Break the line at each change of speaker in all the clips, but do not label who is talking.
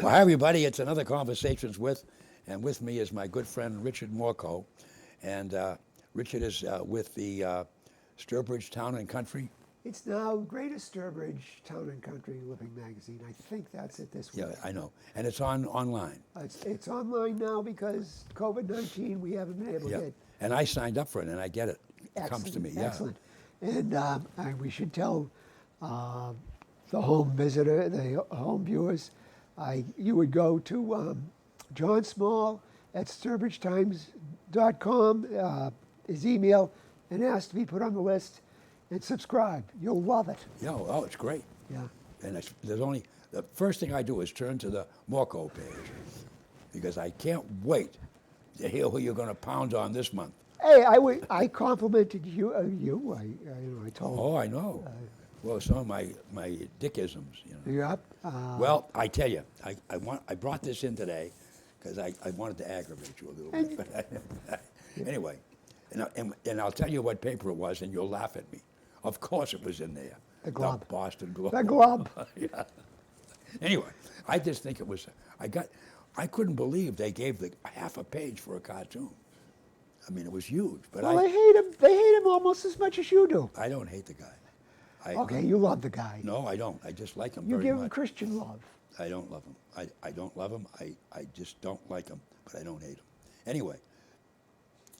Well, hi, everybody. It's another Conversations with, and with me is my good friend Richard Morchoe. And Richard is with the Sturbridge Town and Country.
It's now Greatest Sturbridge Town and Country Living Magazine. I think that's it this week.
Yeah, I know. And it's online.
It's online now because COVID-19, we haven't been able to get.
And I signed up for it, and I get it. It comes to me,
Excellent. And we should tell the home visitor, the home viewers, you would go to John Small at SturbridgeTimes.com, his email, and ask to be put on the list and subscribe. You'll love it.
Yeah, oh, it's great.
Yeah.
And the first thing I do is turn to the Morchoe page because I can't wait to hear who you're going to pound on this month.
Hey, I complimented you. I told.
Oh, I know. Well, some of my dickisms, you know.
Yep.
Well, I tell you, I brought this in today because I wanted to aggravate you a little bit. But anyway, and I'll tell you what paper it was, and you'll laugh at me. Of course, it was in there.
The Globe.
The Boston Globe.
The Globe.
Yeah. Anyway, I just think it was. I couldn't believe they gave the half a page for a cartoon. I mean, it was huge. But
Well, they hate him. They hate him almost as much as you do.
I don't hate the guy.
Okay, you love the guy.
No, I don't. I just like him
You
very
give
much.
him Christian love.
I don't love him. I don't love him. I just don't like him, but I don't hate him. Anyway,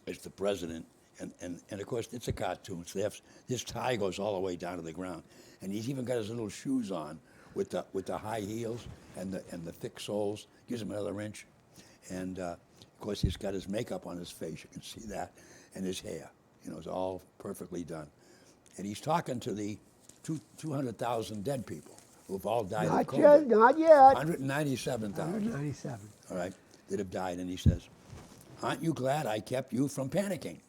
it's the president, and of course, it's a cartoon, so his tie goes all the way down to the ground. And he's even got his little shoes on with the high heels and the thick soles. Gives him another inch. And, of course, he's got his makeup on his face. You can see that. And his hair. You know, it's all perfectly done. And he's talking to the 200,000 dead people who've all died of COVID.
Not yet.
197,000.
197.
All right, that have died. And he says, "Aren't you glad I kept you from panicking?"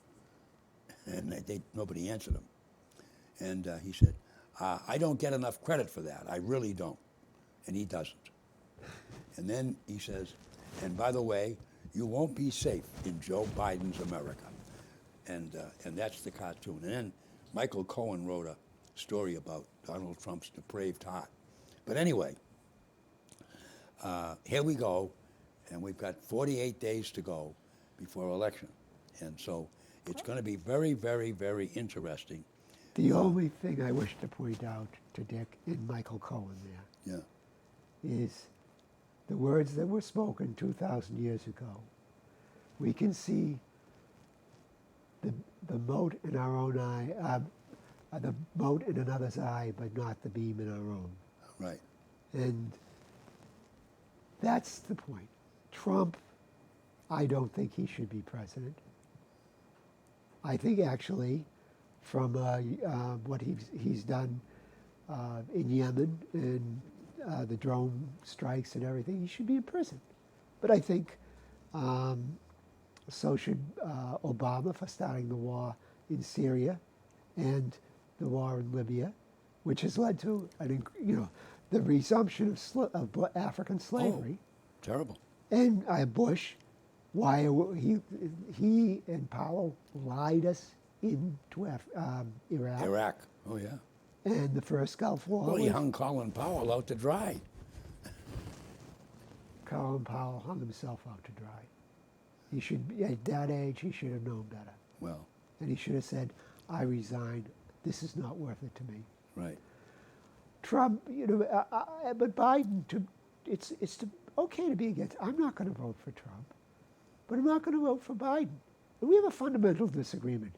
And nobody answered him. And he said, "I don't get enough credit for that. I really don't." And he doesn't. And then he says, "And by the way, you won't be safe in Joe Biden's America." And that's the cartoon. And then Michael Cohen wrote a story about Donald Trump's depraved heart. But anyway, here we go, and we've got 48 days to go before election. And so it's going to be very, very, very interesting.
The only thing I wish to point out to Dick and Michael Cohen there is the words that were spoken 2,000 years ago. We can see the mote in our own eye, the mote in another's eye, but not the beam in our own.
Right.
And that's the point. Trump, I don't think he should be president. I think actually, from what he's done in Yemen and the drone strikes and everything, he should be in prison. But I think so should Obama for starting the war in Syria and the war in Libya, which has led to the resumption of African slavery.
Oh, terrible.
And Bush, why he and Powell lied us into Iraq.
Iraq. Oh, yeah.
And the first Gulf War.
Well, he hung Colin Powell out to dry.
Colin Powell hung himself out to dry. He should, at that age, he should have known better.
Well.
And he should have said, "I resign. This is not worth it to me."
Right.
Trump, but Biden, it's okay to be against. I'm not going to vote for Trump, but I'm not going to vote for Biden. And we have a fundamental disagreement.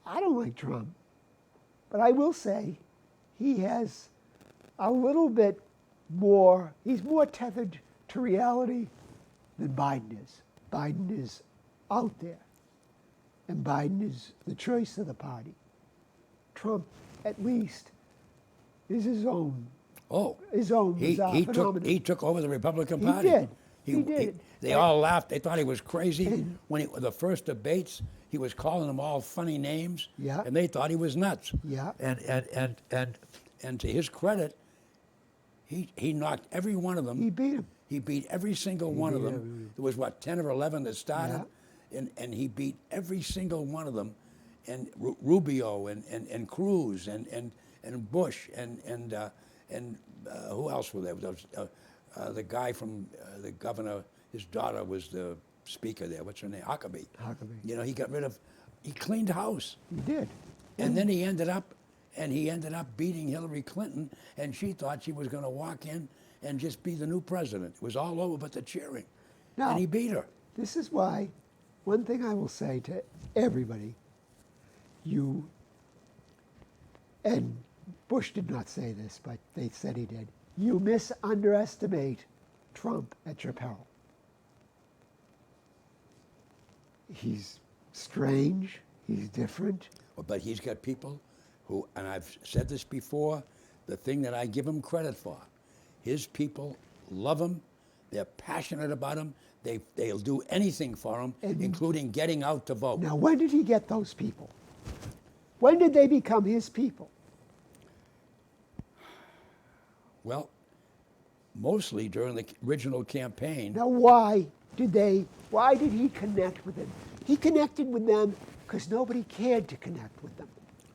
I don't like Trump, but I will say he has a little bit more, he's more tethered to reality than Biden is. Biden is out there, and Biden is the choice of the party. Trump, at least, is his own.
Oh,
phenomenon.
He took over the Republican Party.
He did.
They all laughed. They thought he was crazy. When the first debates, he was calling them all funny names.
Yeah.
And they thought he was nuts.
Yeah.
And to his credit, he knocked every one of them.
He beat him.
He beat every single one of them. There was, 10 or 11 that started, and he beat every single one of them. And Rubio and Cruz and Bush and who else were there? the guy from the governor, his daughter was the speaker there. What's her name? Huckabee.
Huckabee.
You know, he cleaned house.
He did.
And then he ended up beating Hillary Clinton, and she thought she was going to walk in and just be the new president. It was all over but the cheering.
Now,
And he beat her.
this is why, one thing I will say to everybody, and Bush did not say this, but they said he did, you underestimate Trump at your peril. He's strange, he's different.
But he's got people who, and I've said this before, the thing that I give him credit for, his people love him, they're passionate about him, they'll do anything for him, including getting out to vote.
Now, when did he get those people? When did they become his people?
Well, mostly during the original campaign.
Now, why did he connect with them? He connected with them because nobody cared to connect with them.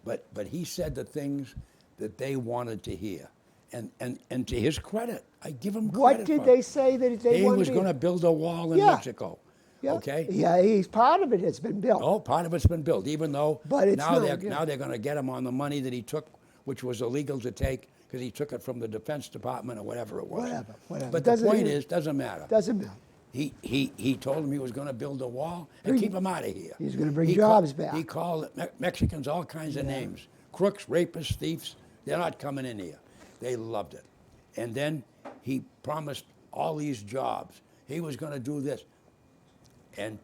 But he said the things that they wanted to hear. And to his credit, I give him credit.
What did they say that they
He
wanted
was
to
going to build a wall in
Yeah.
Mexico.
Yeah.
Okay?
Yeah, he's part of it has been built.
Oh, part of it's been built, even though
But it's
now
not,
now they're going to get him on the money that he took, which was illegal to take because he took it from the Defense Department or whatever it was.
Whatever.
But the
Doesn't
point
even-
is, doesn't matter.
Doesn't matter.
He told him he was going to build a wall and keep him out of here.
He's gonna bring
He
jobs back.
He called Mexicans all kinds of names. Crooks, rapists, thieves. They're not coming in here. They loved it. And then he promised all these jobs. He was going to do this. And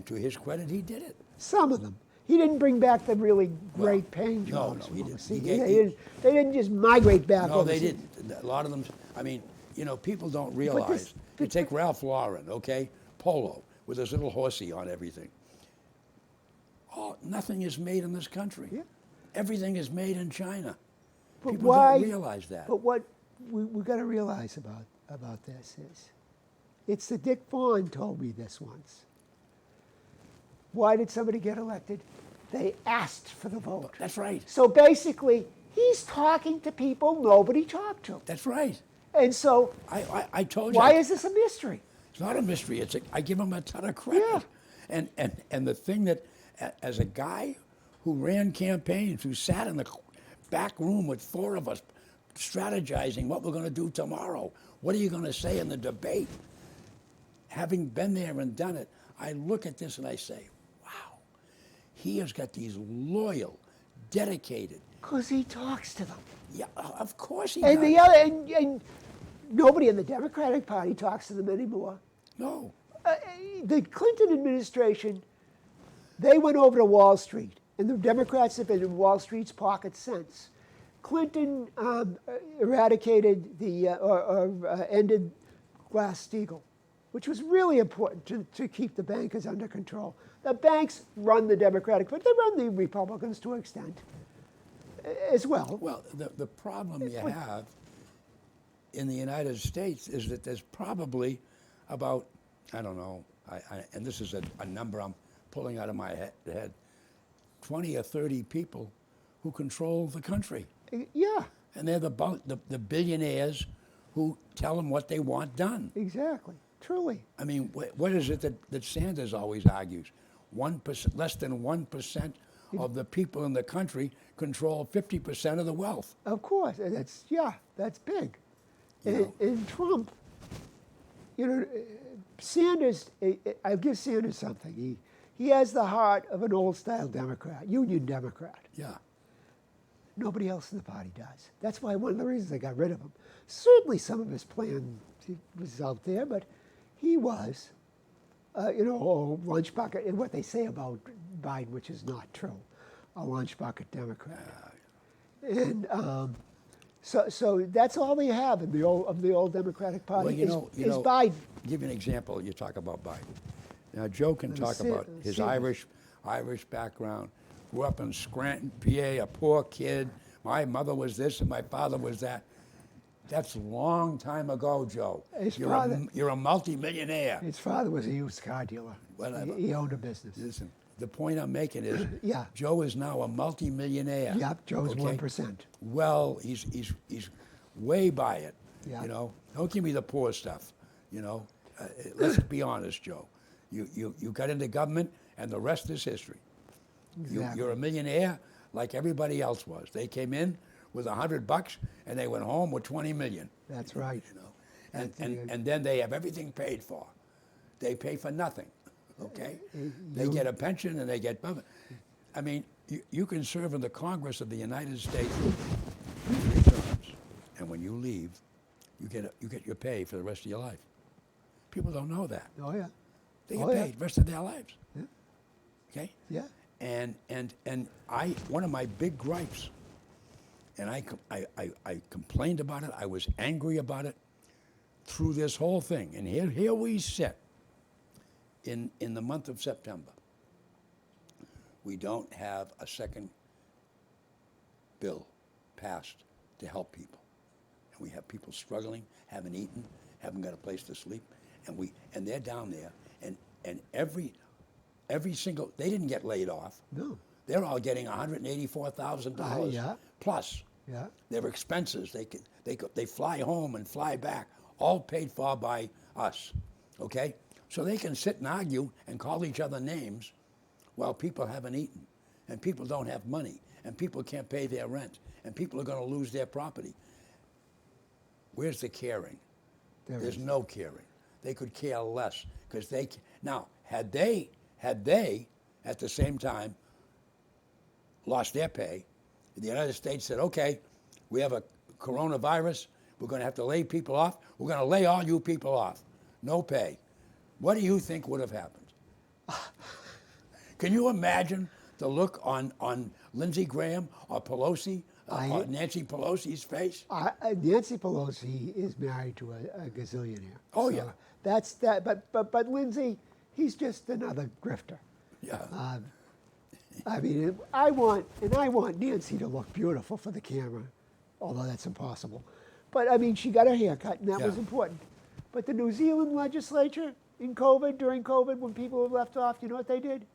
to his credit, he did it.
Some of them. He didn't bring back the really great paying
no,
jobs.
he didn't.
See,
He
they,
gave-
they didn't just migrate back
No, they
overseas.
didn't. A lot of them, I mean, you know, people don't realize. You take Ralph Lauren, okay? Polo, with his little horsey on everything. Oh, nothing is made in this country.
Yeah.
Everything is made in China.
But
People
why,
don't realize that.
But what we got to realize about this is, it's the Dick Vaughan told me this once. Why did somebody get elected? They asked for the vote.
That's right.
So basically, he's talking to people nobody talked to.
That's right.
And so,
I told you.
why is this a mystery?
It's not a mystery. I give him a ton of credit.
Yeah.
And the thing that, as a guy who ran campaigns, who sat in the back room with four of us strategizing what we're going to do tomorrow, what are you going to say in the debate? Having been there and done it, I look at this and I say, wow, he has got these loyal, dedicated.
Because he talks to them.
Yeah, of course he
And
does.
the other, and nobody in the Democratic Party talks to them anymore.
No.
The Clinton administration, they went over to Wall Street, and the Democrats have been in Wall Street's pocket since. Clinton eradicated ended Glass-Steagall, which was really important to keep the bankers under control. The banks run the Democratic, but they run the Republicans to an extent as well.
Well, the problem you have in the United States is that there's probably about, I don't know, and this is a number I'm pulling out of my head, 20 or 30 people who control the country.
Yeah,
And they're the billionaires who tell them what they want done.
exactly. Truly.
I mean, what is it that Sanders always argues? 1%, less than 1% of the people in the country control 50% of the wealth.
Of course, and that's big. And Trump, Sanders, I give Sanders something. He has the heart of an old-style Democrat, Union Democrat.
Yeah.
Nobody else in the party does. That's why one of the reasons they got rid of him. Certainly some of his plan was out there, but he was, lunch bucket, and what they say about Biden, which is not true, a lunch bucket Democrat. And so that's all they have in the old Democratic Party
Well,
is Biden.
Give you an example. You talk about Biden. Now, Joe can talk
Sanders.
about his Irish background. Grew up in Scranton, PA, a poor kid. My mother was this and my father was that. That's a long time ago, Joe. You're a multimillionaire.
His father was a used car dealer.
Whatever.
He owned a business.
Listen, the point I'm making is,
Yeah.
Joe is now a multimillionaire.
Yep, Joe's
okay?
1%.
Well, he's way by it.
Yeah.
You know, don't give me the poor stuff. You know, let's be honest, Joe. You got into government, and the rest is history.
Exactly.
You're a millionaire like everybody else was. They came in with $100 and they went home with 20 million.
That's right.
You know,
That's
and then they have everything paid for. They pay for nothing. Okay, they
You-
get a pension and they get. I mean, you can serve in the Congress of the United States 3 terms, and when you leave, you get your pay for the rest of your life. People don't know that.
Oh yeah.
They get
Oh, yeah.
paid the rest of their lives.
Yeah.
Okay.
Yeah.
And one of my big gripes, and I complained about it. I was angry about it through this whole thing. And here we sit in the month of September. We don't have a second bill passed to help people, and we have people struggling, haven't eaten, haven't got a place to sleep, and they're down there, and every single, they didn't get laid off.
No.
They're all getting $184,000
Yeah.
plus.
Yeah.
Their expenses, they fly home and fly back, all paid for by us, okay? So they can sit and argue and call each other names while people haven't eaten, and people don't have money, and people can't pay their rent, and people are going to lose their property. Where's the caring? There's no caring. They could care less, because now, had they at the same time lost their pay, the United States said, okay, we have a coronavirus, we're going to have to lay people off, we're going to lay all you people off, no pay. What do you think would have happened? Can you imagine the look on Lindsey Graham or Pelosi, or Nancy Pelosi's face?
Nancy Pelosi is married to a gazillionaire.
Oh,
so
yeah.
That's that. But Lindsey, he's just another grifter.
Yeah.
I mean, I want Nancy to look beautiful for the camera, although that's impossible. But I mean, she got her hair cut, and that was
Yeah.
important. But the New Zealand legislature during COVID, when people were left off, you know what they did?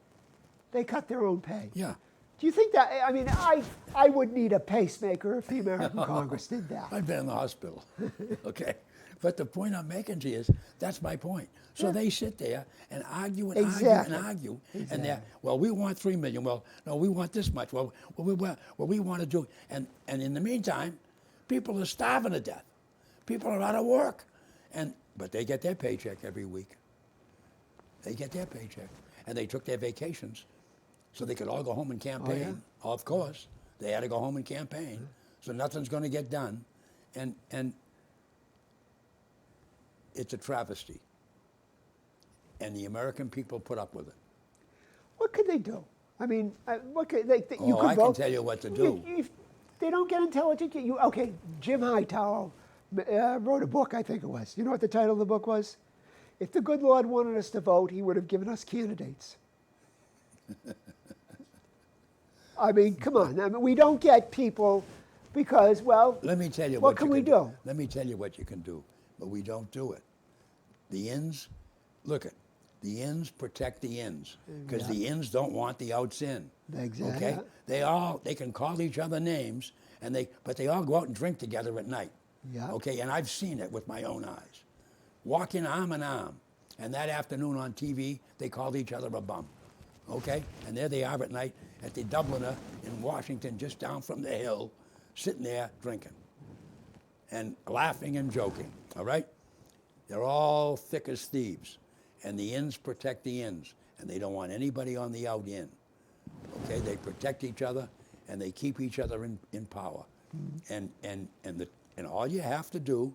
They cut their own pay.
Yeah.
Do you think that? I mean, I would need a pacemaker if the American Congress did that.
I've been in the hospital. Okay. But the point I'm making to you is, that's my point. So they sit there and argue and
Exactly.
argue and argue.
Exactly.
And they're, well, we want 3 million. Well, no, we want this much. Well, we want to do. And in the meantime, people are starving to death. People are out of work. But they get their paycheck every week. They get their paycheck. And they took their vacations so they could all go home and campaign.
Oh, yeah?
Of course. They had to go home and campaign. So nothing's going to get done. And it's a travesty. And the American people put up with it.
What could they do? I mean, what could they? You
Oh,
could
I can
vote.
tell you what to do.
They don't get intelligent. Okay? Jim Hightower wrote a book, I think it was. You know what the title of the book was? If the good Lord wanted us to vote, he would have given us candidates. I mean, come on. I mean, we don't get people because, well,
Let me tell you
what
what
can
you
we
can
do?
Let me tell you what you can do, but we don't do it. The ins, look at, the ins protect the ins, because the ins don't want the outs in.
Exactly.
Okay, they can call each other names, but they all go out and drink together at night.
Yeah.
Okay, and I've seen it with my own eyes, walking arm in arm, and that afternoon on TV they called each other a bum. Okay, and there they are at night at the Dubliner in Washington, just down from the hill, sitting there drinking and laughing and joking. All right, they're all thick as thieves, and the ins protect the ins, and they don't want anybody on the out in. Okay, they protect each other, and they keep each other in power. And all you have to do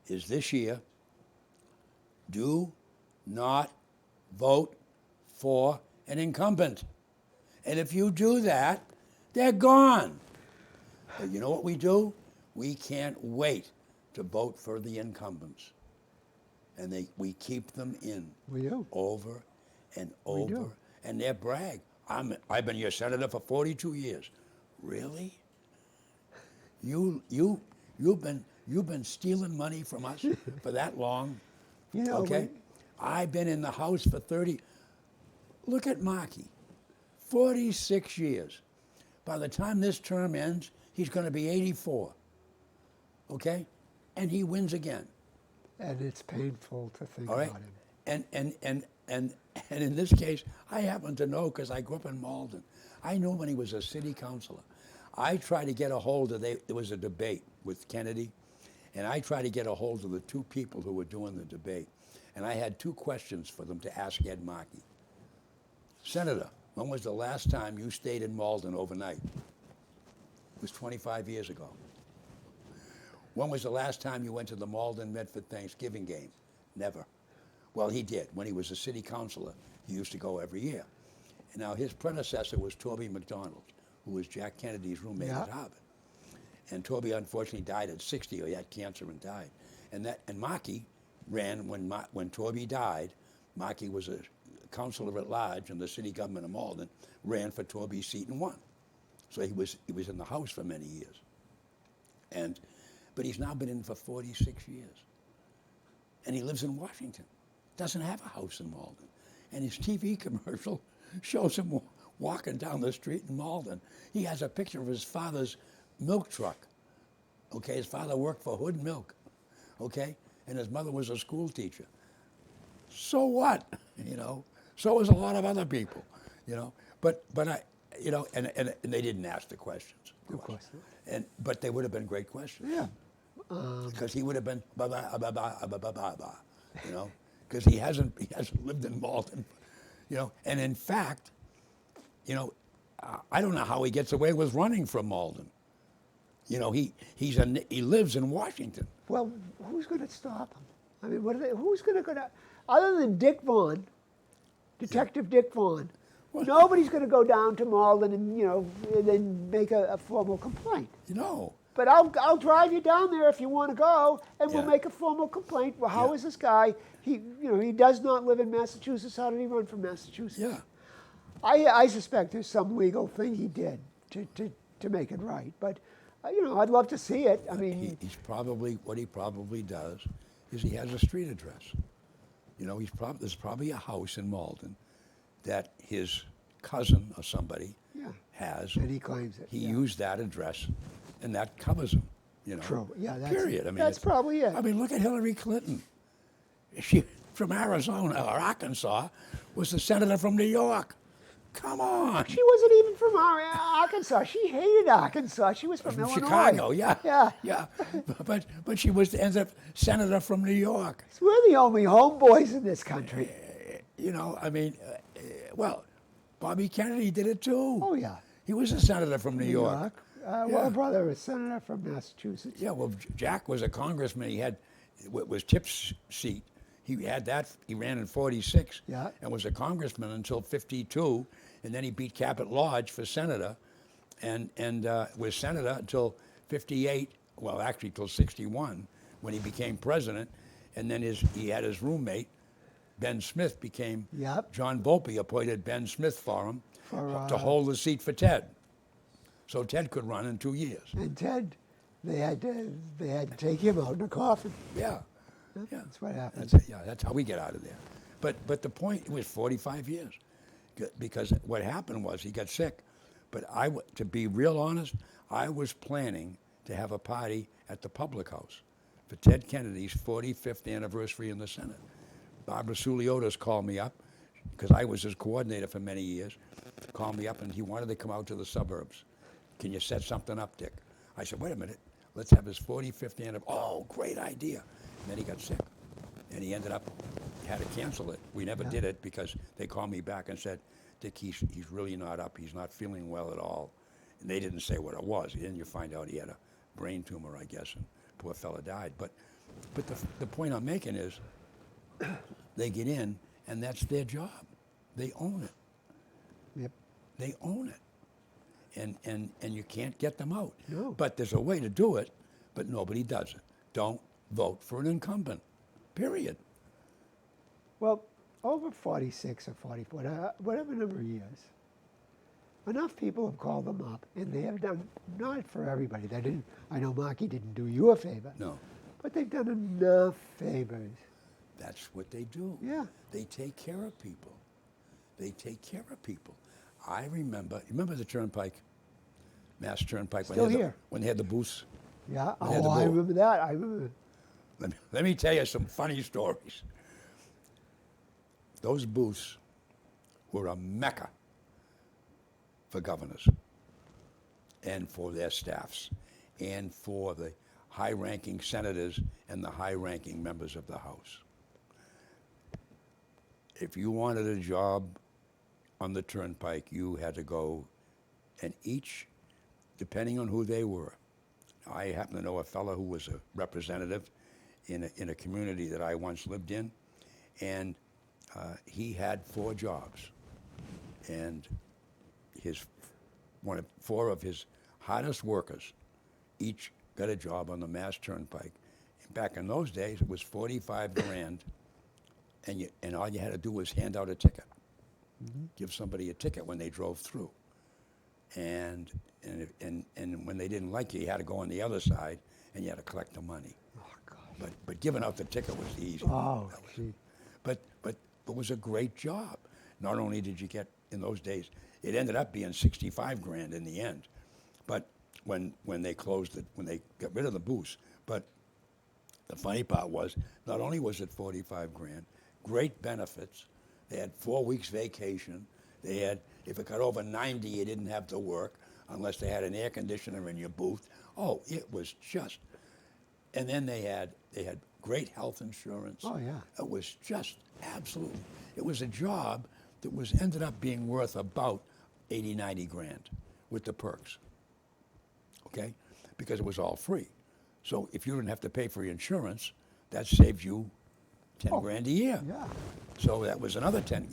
is this year, do not vote for an incumbent. And if you do that, they're gone. But you know what we do? We can't wait to vote for the incumbents. And we keep them in.
We do.
Over and
We
over.
do.
And they brag. I've been your senator for 42 years. Really? You've been stealing money from us for that long?
You know,
Okay? I've been in the House for 30. Look at Markey. 46 years. By the time this term ends, he's going to be 84. Okay? and he wins again.
And it's painful to think
All right,
about him.
and in this case, I happen to know because I grew up in Malden. I knew when he was a city councilor. I tried to get a hold of. There was a debate with Kennedy, and I tried to get a hold of the two people who were doing the debate, and I had two questions for them to ask Ed Markey. Senator, when was the last time you stayed in Malden overnight? It was 25 years ago. When was the last time you went to the Malden-Medford Thanksgiving game? Never. Well, he did. When he was a city councilor, he used to go every year. And now his predecessor was Toby McDonald, who was Jack Kennedy's roommate at Harvard. And Toby unfortunately died at 60, or he had cancer and died. And Markey ran when Toby died. Markey was a councilor at large in the city government of Malden, ran for Toby's seat and won. So he was in the House for many years. But he's now been in for 46 years. And he lives in Washington. Doesn't have a house in Malden. And his TV commercial shows him walking down the street in Malden. He has a picture of his father's milk truck. Okay, his father worked for Hood Milk. Okay, and his mother was a school teacher. So what? You know, so was a lot of other people. You know, but I, you know, and they didn't ask the questions.
Of course.
But they would have been great questions.
Yeah.
Because he would have been you know, because he hasn't lived in Malden, you know. And in fact, you know, I don't know how he gets away with running from Malden. You know, he lives in Washington.
Well, who's going to stop him? I mean, who's going to, other than Dick Vaughan, Detective Dick Vaughan, nobody's going to go down to Malden and, you know, and then make a formal complaint.
You know.
But I'll drive you down there if you want to go, and we'll
Yeah.
make a formal complaint. Well, how is this guy? He does not live in Massachusetts. How did he run from Massachusetts?
Yeah.
I suspect there's some legal thing he did to make it right. But you know, I'd love to see it. I mean,
He's probably, what he probably does is he has a street address. You know, there's probably a house in Malden that his cousin or somebody has.
and he claims it.
He
yeah.
used that address, and that covers him. You know.
True. Yeah.
Period. I mean,
that's probably it.
I mean, look at Hillary Clinton. She from Arizona or Arkansas was the senator from New York. Come on.
She wasn't even from Arkansas. She hated Arkansas. She was from Illinois.
Chicago, yeah.
Yeah.
Yeah. But she ends up senator from New York.
We're the only homeboys in this country.
You know, I mean, well, Bobby Kennedy did it too.
Oh, yeah.
He was a senator from New York.
Well, brother, a senator from Massachusetts.
Yeah, well, Jack was a congressman. He had, it was Tip's seat. He had that, he ran in 46 and was a congressman until 52, and then he beat Cabot Lodge for senator, and was senator until 58, well, actually till 61, when he became president, and then he had his roommate, Ben Smith, became, John Volpe appointed Ben Smith for him to hold the seat for Ted. So Ted could run in 2 years.
And Ted, they had to take him out in a coffin.
Yeah.
Yeah, that's what happened.
That's how we get out of there. But the point, it was 45 years. Because what happened was he got sick. But to be real honest, I was planning to have a party at the Public House for Ted Kennedy's 45th anniversary in the Senate. Barbara Suliotis called me up, because I was his coordinator for many years, called me up and he wanted to come out to the suburbs. Can you set something up, Dick? I said, wait a minute, let's have his 45th anniversary. Oh, great idea. And then he got sick, and he had to cancel it. We never did it because they called me back and said, Dick, he's really not up. He's not feeling well at all. And they didn't say what it was. Then you find out he had a brain tumor, I guess, and poor fella died. But the point I'm making is they get in, and that's their job. They own it.
Yep.
They own it. And you can't get them out.
No.
But there's a way to do it, but nobody does it. Don't vote for an incumbent, period.
Well, over 46 or 44, whatever number of years, enough people have called them up, and they have done, not for everybody. I know Markey didn't do you a favor.
No.
But they've done enough favors.
That's what they do.
Yeah.
They take care of people. They take care of people. I remember the Turnpike, Mass Turnpike.
Still here.
When they had the booths.
Yeah.
When they had the
I
booth.
remember that. I remember.
let me tell you some funny stories. Those booths were a mecca for governors and for their staffs and for the high-ranking senators and the high-ranking members of the House. If you wanted a job on the turnpike, you had to go, and each, depending on who they were. I happen to know a fellow who was a representative in a community that I once lived in, and he had 4 jobs, and four of his hardest workers each got a job on the Mass Turnpike. Back in those days, it was 45 grand, and all you had to do was hand out a ticket, give somebody a ticket when they drove through, and when they didn't like you had to go on the other side, and you had to collect the money.
Oh, God.
But giving out the ticket was the easy
Oh,
one.
gee.
But it was a great job. Not only did you get, in those days, it ended up being 65 grand in the end. But when they closed it, when they got rid of the booths. But the funny part was, not only was it 45 grand, great benefits. They had 4 weeks vacation. They had, if it got over 90, you didn't have to work unless they had an air conditioner in your booth. Oh, it was just, and then they had great health insurance.
Oh, yeah.
It was just absolutely, it was a job that ended up being worth about 80, 90 grand with the perks, okay? Because it was all free. So if you didn't have to pay for your insurance, that saved you 10 grand a year.
Yeah.
So that was another 10,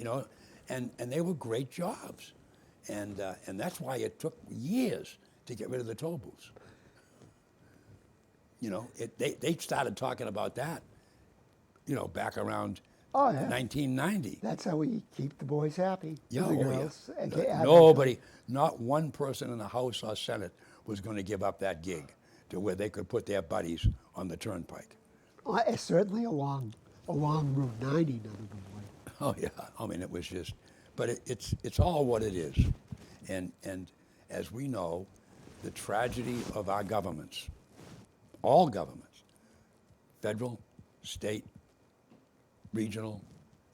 and they were great jobs. And that's why it took years to get rid of the toll booths. They started talking about that, back around
Oh, yeah.
1990.
That's how we keep the boys happy.
Yeah,
the
oh,
girls.
yeah.
And get-
Nobody, not one person in the House or Senate was going to give up that gig to where they could put their buddies on the turnpike.
It's certainly along Route 90, none of them would.
Oh yeah, I mean it was just, but it's all what it is, and as we know, the tragedy of our governments, all governments, federal, state, regional,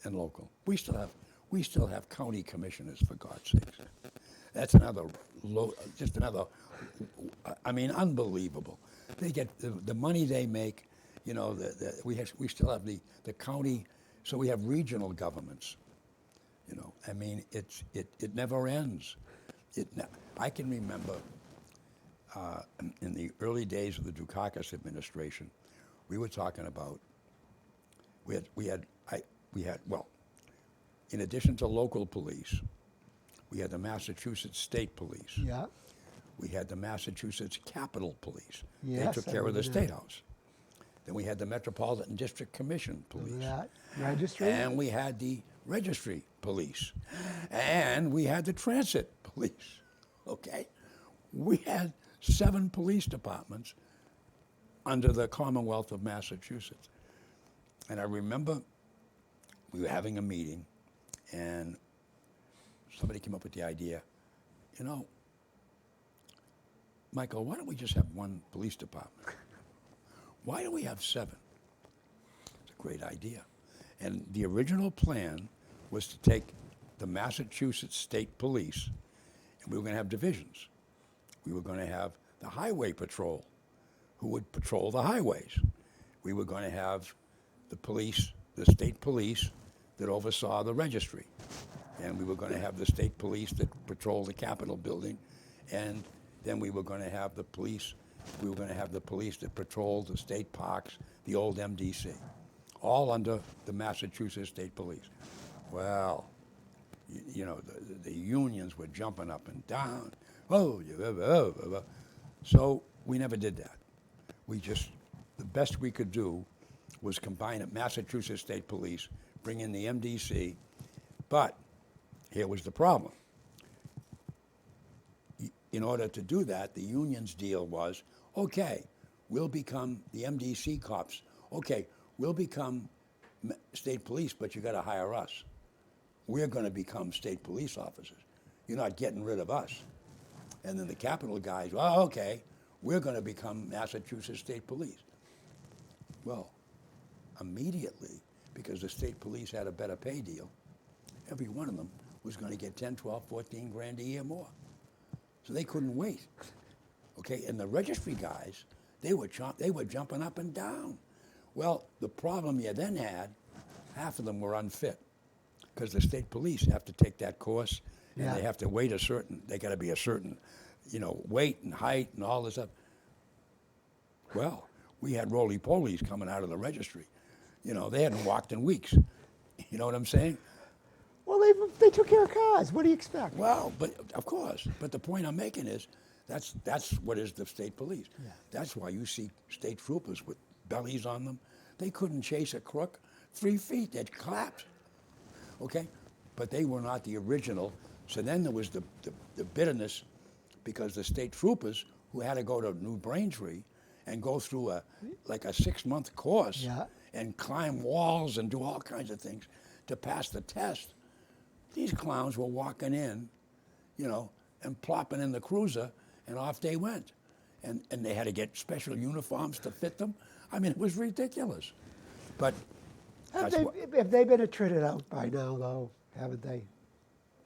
and local. We still have county commissioners, for God's sakes. That's just another. I mean, unbelievable. They get the money they make. We still have the county, so we have regional governments. I mean, it never ends. I can remember in the early days of the Dukakis administration, we were talking about we had in addition to local police, we had the Massachusetts State Police.
Yeah.
We had the Massachusetts Capitol Police.
Yes,
they took
I
care of the
remember
State
that.
House. Then we had the Metropolitan District Commission Police.
That registry.
And we had the Registry Police. And we had the Transit Police. Okay? We had 7 police departments under the Commonwealth of Massachusetts. And I remember we were having a meeting, and somebody came up with the idea, Michael, why don't we just have 1 police department? Why do we have 7? It's a great idea. And the original plan was to take the Massachusetts State Police, and we were going to have divisions. We were going to have the Highway Patrol, who would patrol the highways. We were going to have the police, the state police, that oversaw the registry. And we were going to have the state police that patrolled the Capitol building. And then we were going to have the police that patrolled the state parks, the old MDC, all under the Massachusetts State Police. Well, the unions were jumping up and down. So we never did that. The best we could do was combine a Massachusetts State Police, bring in the MDC, but here was the problem. In order to do that, the union's deal was, okay, we'll become the MDC cops. Okay, we'll become state police, but you got to hire us. We're going to become state police officers. You're not getting rid of us. And then the Capitol guys, well, okay, we're going to become Massachusetts State Police. Well, immediately, because the state police had a better pay deal, every one of them was going to get 10, 12, 14 grand a year more. So they couldn't wait. Okay, and the registry guys, they were jumping up and down. Well, the problem you then had, half of them were unfit, because the state police have to take that course, and
Yeah.
they have to weight they got to be a certain, weight and height and all this stuff. Well, we had roly-polies coming out of the registry. They hadn't walked in weeks. You know what I'm saying?
Well, they took care of cars. What do you expect?
Well, but of course. But the point I'm making is that's what is the state police.
Yeah.
That's why you see state troopers with bellies on them. They couldn't chase a crook 3 feet. They'd collapse. Okay? But they were not the original. So then there was the bitterness, because the state troopers who had to go to New Braintree and go through a 6-month course
Yeah.
and climb walls and do all kinds of things to pass the test. These clowns were walking in, and plopping in the cruiser, and off they went. And they had to get special uniforms to fit them. I mean, it was ridiculous. But
Have
that's what,
they been trotted out by now, though? Haven't they?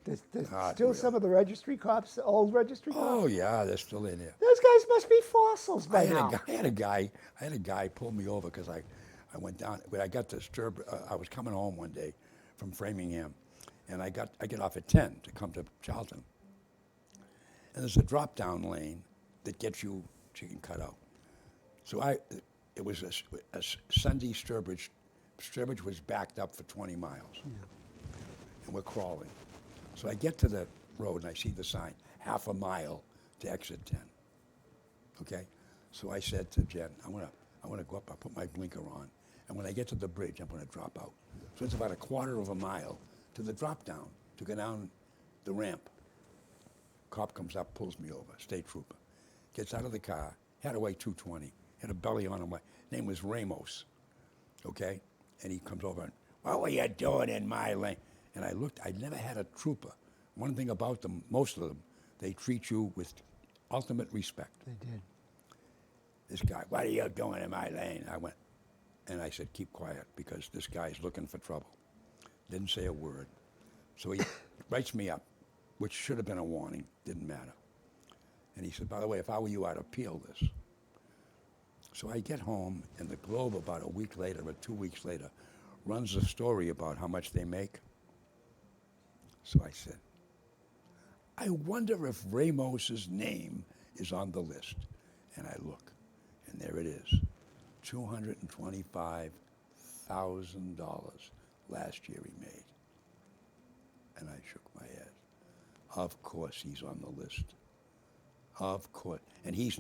There's
Not
still
really.
some of the registry cops, old registry cops.
oh yeah, they're still in there.
Those guys must be fossils by
I
now.
had a guy pull me over because I went down. When I got disturbed, I was coming home one day from Framingham, and I get off at 10 to come to Charlton. And there's a drop down lane that gets you chicken cut out. So it was a Sunday Sturbridge. Sturbridge was backed up for 20 miles, and we're crawling. So I get to the road and I see the sign, half a mile to exit 10. Okay, so I said to Jen, I want to go up. I put my blinker on, and when I get to the bridge, I'm going to drop out. So it's about a quarter of a mile to the drop down to go down the ramp. Cop comes up, pulls me over. State trooper gets out of the car. Had to weigh 220. Had a belly on him. Name was Ramos. Okay, and he comes over and, what were you doing in my lane? And I looked. I'd never had a trooper. One thing about them, most of them, they treat you with ultimate respect.
They did.
This guy, what are you doing in my lane? I went, and I said, keep quiet, because this guy's looking for trouble. Didn't say a word. So he writes me up, which should have been a warning, didn't matter. And he said, by the way, if I were you, I'd appeal this. So I get home, and the Globe about a week later or 2 weeks later runs a story about how much they make. So I said, I wonder if Ramos's name is on the list. And I look, and there it is, $225,000 last year he made. And I shook my head. Of course he's on the list. Of course. And he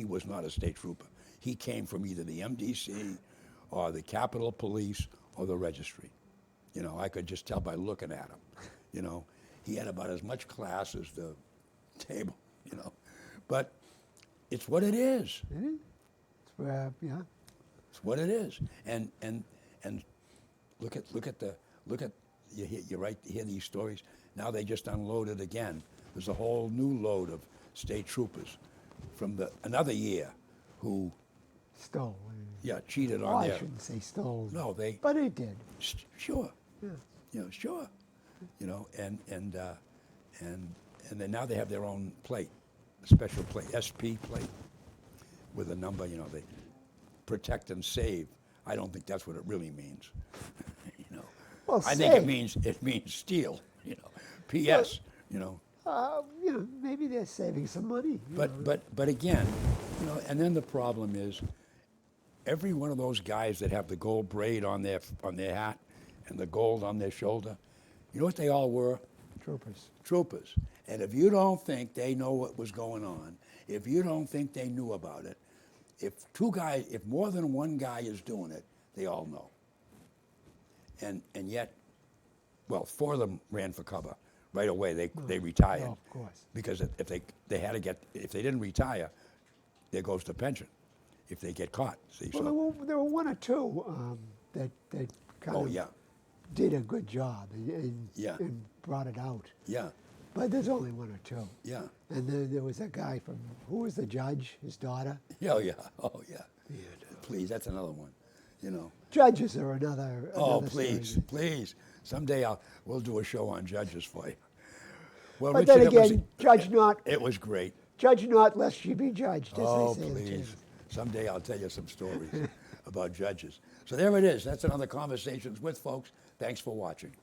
was not a state trooper. He came from either the MDC or the Capitol Police or the registry. I could just tell by looking at him. He had about as much class as the table, But it's what it is.
It is. Yeah.
It's what it is. And look at you hear these stories. Now they just unloaded again. There's a whole new load of state troopers from another year who
Stole.
cheated
Well,
on
I
their.
shouldn't say stole.
No, they.
But it did.
Sure.
Yeah.
Sure. And then now they have their own plate, special plate, SP plate, with a number. They protect and save. I don't think that's what it really means.
Well,
I think
save.
it means steal. P.S.
Maybe they're saving some money.
But again, and then the problem is, every one of those guys that have the gold braid on their hat and the gold on their shoulder, you know what they all were?
Troopers.
Troopers. And if you don't think they know what was going on, if you don't think they knew about it, if more than one guy is doing it, they all know. And yet, well, 4 of them ran for cover right away. They retired.
Oh, of course.
Because if they didn't retire, there goes the pension. If they get caught, see.
Well, there were 1 or 2 that kind of did a good job and brought it out.
Yeah.
But there's only 1 or 2.
Yeah.
And then there was a guy who was the judge, his daughter.
Oh yeah. Oh yeah. Please, that's another one. you know.
Judges are another.
Oh,
another
please,
story.
please. Someday we'll do a show on judges for you. Well,
But
Richard,
then again, judge not.
it was great.
Judge not, lest you be judged, as
Oh,
they say in the
please.
Church.
Someday I'll tell you some stories about judges. So there it is. That's another Conversations with, folks. Thanks for watching.